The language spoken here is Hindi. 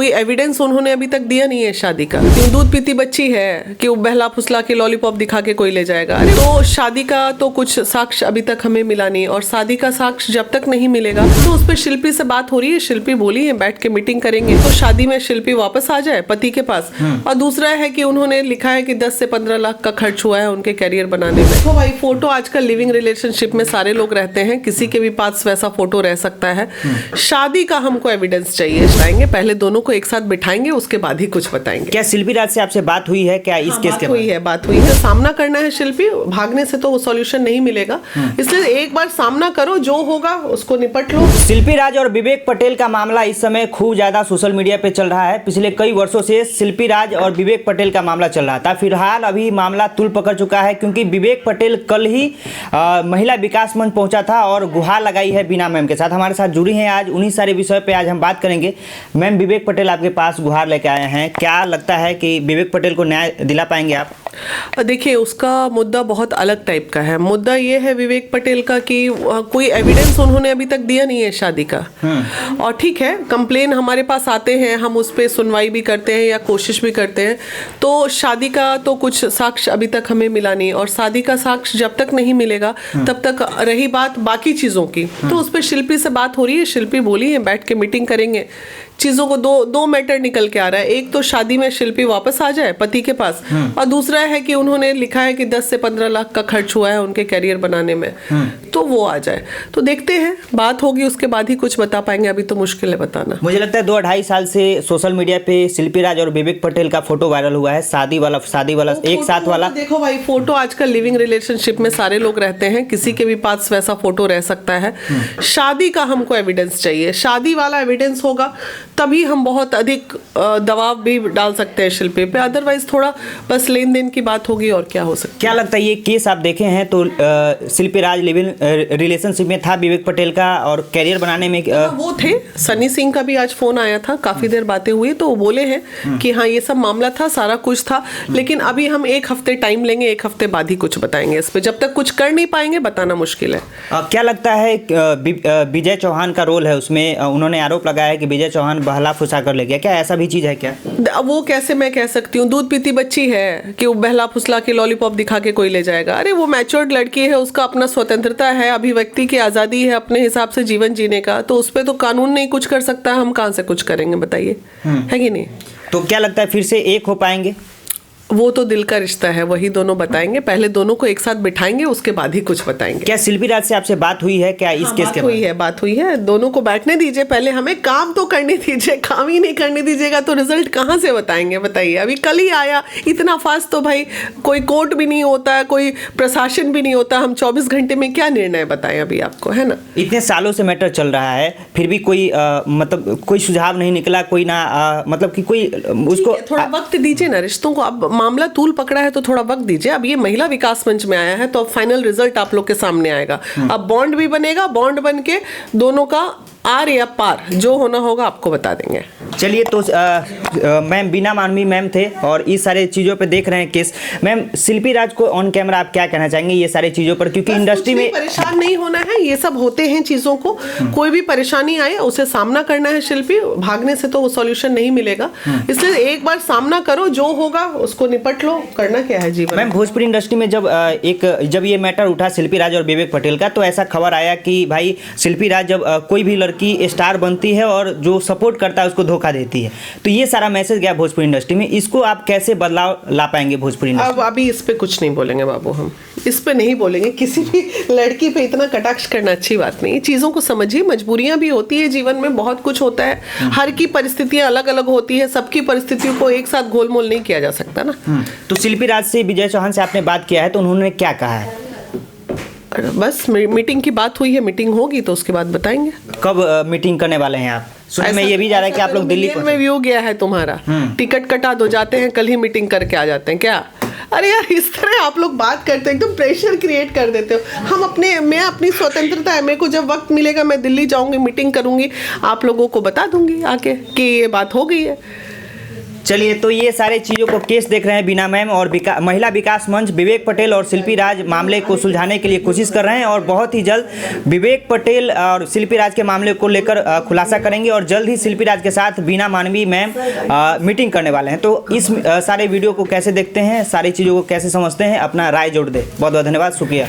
कोई एविडेंस उन्होंने अभी तक दिया नहीं है शादी का। क्यों दूध पीती बच्ची है कि वो बहला फुसला के लॉलीपॉप दिखा के कोई ले जाएगा। अरे तो शादी का तो कुछ साक्ष्य अभी तक हमें मिला नहीं, और शादी का साक्ष्य जब तक नहीं मिलेगा तो उस पर शिल्पी से बात हो रही है। शिल्पी बोली है बैठ के मीटिंग करेंगे, तो शादी में शिल्पी वापस आ जाए पति के पास। और दूसरा है कि उन्होंने लिखा है कि 10 से 15 लाख का खर्च हुआ है उनके करियर बनाने में। तो भाई फोटो आजकल लिविंग रिलेशनशिप में सारे लोग रहते हैं, किसी के भी पास वैसा फोटो रह सकता है। शादी का हमको एविडेंस चाहिए, बताएंगे पहले दोनों को एक साथ बिठाएंगे, उसके बाद ही कुछ बताएंगे। क्या शिल्पी राज से आपसे बात हुई है क्या इस केस के? बात हुई है। सामना करना है शिल्पी, भागने से तो वो सॉल्यूशन नहीं मिलेगा, इसलिए एक बार सामना करो, जो होगा उसको निपट लो। शिल्पी राज और विवेक पटेल का मामला इस समय खूब ज्यादा सोशल मीडिया पे चल रहा है। पिछले कई वर्षों से शिल्पी राज और विवेक पटेल का मामला चल रहा था। फिलहाल अभी मामला तूल पकड़ चुका है, क्योंकि विवेक पटेल कल ही महिला विकास मंच पहुंचा था और गुहार लगाई है बीना मैम के साथ। हमारे साथ जुड़ी हैं आज, उन्हीं सारे विषय पे आज हम बात करेंगे। मैम, विवेक पटेल आपके पास गुहार लेके आए हैं, क्या लगता है कि विवेक पटेल को न्याय दिला पाएंगे आप? देखिए, उसका मुद्दा बहुत अलग टाइप का है। मुद्दा ये है विवेक पटेल का कि कोई एविडेंस उन्होंने अभी तक दिया नहीं है शादी का। और ठीक है, कंप्लेन हमारे पास आते हैं, हम उस पर सुनवाई भी करते हैं या कोशिश भी करते हैं। तो शादी का तो कुछ साक्ष्य अभी तक हमें मिला नहीं, और शादी का साक्ष्य जब तक नहीं मिलेगा तब तक रही बात बाकी चीज़ों की, तो उस पर शिल्पी से बात हो रही है। शिल्पी बोली है बैठ के मीटिंग करेंगे। चीज़ों को दो मैटर निकल के आ रहा है। एक तो शादी में शिल्पी वापस आ जाए पति के पास, और दूसरा है कि उन्होंने लिखा है कि 10 से 15 लाख का खर्च हुआ है उनके करियर बनाने में, तो वो आ जाए। तो देखते हैं, बात होगी उसके बाद ही कुछ बता पाएंगे, अभी तो मुश्किल है बताना। मुझे लगता है 2-2.5 साल से सोशल मीडिया पे शिल्पी राज और विवेक पटेल का फोटो वायरल हुआ है, शादी वाला एक साथ वाला। देखो भाई, फोटो आजकल लिविंग रिलेशनशिप में सारे लोग रहते हैं, किसी के भी पास वैसा फोटो रह सकता है। शादी का हमको एविडेंस चाहिए, शादी वाला एविडेंस होगा तभी हम बहुत अधिक दबाव भी डाल सकते हैं शिल्पी पे, अदरवाइज थोड़ा बस लेन देन की बात होगी और क्या हो सकता है। क्या लगता है ये केस आप देखे हैं तो शिल्पी राज लिविंग रिलेशनशिप में था विवेक पटेल का, और करियर बनाने में वो थे। सनी सिंह का भी आज फोन आया था, काफी देर बातें हुई, तो वो बोले हैं कि हाँ ये सब मामला था, सारा कुछ था, लेकिन अभी हम 1 हफ्ते टाइम लेंगे, 1 हफ्ते बाद ही कुछ बताएंगे इस पे। जब तक कुछ कर नहीं पाएंगे बताना मुश्किल है। क्या लगता है विजय चौहान का रोल है उसमें? उन्होंने आरोप लगाया है कि विजय चौहान बहला फुसा कर ले गया, क्या ऐसा भी चीज है क्या? वो कैसे मैं कह सकती हूँ? दूध पीती बच्ची है कि वो बहला फुसला के लॉलीपॉप दिखा के कोई ले जाएगा। अरे वो मैच्योर्ड लड़की है, उसका अपना स्वतंत्रता है, अभिव्यक्ति की आज़ादी है, अपने हिसाब से जीवन जीने का, तो उस पर तो कानून नहीं कुछ कर सकता, हम कहाँ से कुछ करेंगे बताइए, है कि नहीं? तो क्या लगता है फिर से एक हो पाएंगे? वो तो दिल का रिश्ता है, वही दोनों बताएंगे, पहले दोनों को एक साथ बिठाएंगे, उसके बाद ही कुछ बताएंगे। क्या शिल्पी राज से आपसे बात हुई है क्या इस केस के? बात हुई है, दोनों को बैठने दीजिए, पहले हमें काम तो करने दीजिए। काम ही नहीं करने दीजिएगा तो रिजल्ट कहाँ से बताएंगे बताइए? अभी कल ही आया, इतना फास्ट तो भाई कोई कोर्ट भी नहीं होता, कोई प्रशासन भी नहीं होता, हम 24 घंटे में क्या निर्णय बताएं अभी आपको, है ना? इतने सालों से मैटर चल रहा है, फिर भी कोई मतलब कोई सुझाव नहीं निकला, कोई ना मतलब कि कोई उसको थोड़ा वक्त दीजिए ना रिश्तों को। अब मामला तूल पकड़ा है तो थोड़ा वक्त दीजिए। अब ये महिला विकास मंच में आया है तो अब फाइनल रिजल्ट आप लोग के सामने आएगा। अब बॉन्ड भी बनेगा, बॉन्ड बन के दोनों का आर या पार जो होना होगा आपको बता देंगे। चलिए, तो मैम बीना मानवी मैम थे और इस सारे चीज़ों पे देख रहे हैं केस। मैम, शिल्पी राज को ऑन कैमरा आप क्या कहना चाहेंगे ये सारी चीज़ों पर? क्योंकि इंडस्ट्री में परेशान नहीं होना है, ये सब होते हैं चीज़ों को, कोई भी परेशानी आए उसे सामना करना है शिल्पी, भागने से तो वो सॉल्यूशन नहीं मिलेगा, इसलिए एक बार सामना करो, जो होगा उसको निपट लो, करना क्या है जीवन। मैम, भोजपुरी इंडस्ट्री में जब ये मैटर उठा शिल्पी राज और विवेक पटेल का, तो ऐसा खबर आया कि भाई शिल्पी राज जब कोई भी लड़की स्टार बनती है और जो सपोर्ट करता है उसको धोखा देती है, तो ये सारा मैसेज गया भोजपुरी इंडस्ट्री में, इसको आप कैसे बदलाव ला पाएंगे भोजपुरी इंडस्ट्री? अब अभी इस पे कुछ नहीं बोलेंगे बाबू, हम इस पे नहीं बोलेंगे। किसी भी लड़की पे इतना कटाक्ष करना अच्छी बात नहीं है। चीज़ों को समझिए, मजबूरियां भी होती है जीवन में, बहुत कुछ होता है, हर की परिस्थितियां अलग अलग होती है, सबकी परिस्थितियों को एक साथ गोलमोल नहीं किया जा सकता ना। तो शिल्पी राज से, विजय चौहान से आपने बात किया है तो उन्होंने क्या कहा है? बस मीटिंग की बात हुई है, मीटिंग होगी तो उसके बाद बताएंगे। कब मीटिंग करने वाले हैं आप? सुनने में ये भी जा रहा है कि आप लोग दिल्ली में व्यू गया है तुम्हारा, टिकट कटा दो, जाते हैं कल ही मीटिंग करके आ जाते हैं क्या? अरे यार, इस तरह आप लोग बात करते हैं, एकदम प्रेशर क्रिएट कर देते हो। मैं अपनी स्वतंत्रता है, मेरे को जब वक्त मिलेगा मैं दिल्ली जाऊंगी, मीटिंग करूंगी, आप लोगों को बता दूंगी आके कि ये बात हो गई है। चलिए, तो ये सारे चीज़ों को केस देख रहे हैं बीना मैम, और महिला विकास मंच विवेक पटेल और शिल्पी राज मामले को सुलझाने के लिए कोशिश कर रहे हैं, और बहुत ही जल्द विवेक पटेल और शिल्पी राज के मामले को लेकर खुलासा करेंगे, और जल्द ही शिल्पी राज के साथ बीना मानवी मैम मीटिंग करने वाले हैं। तो इस सारे वीडियो को कैसे देखते हैं, सारी चीज़ों को कैसे समझते हैं, अपना राय जोड़ दे। बहुत बहुत धन्यवाद, शुक्रिया।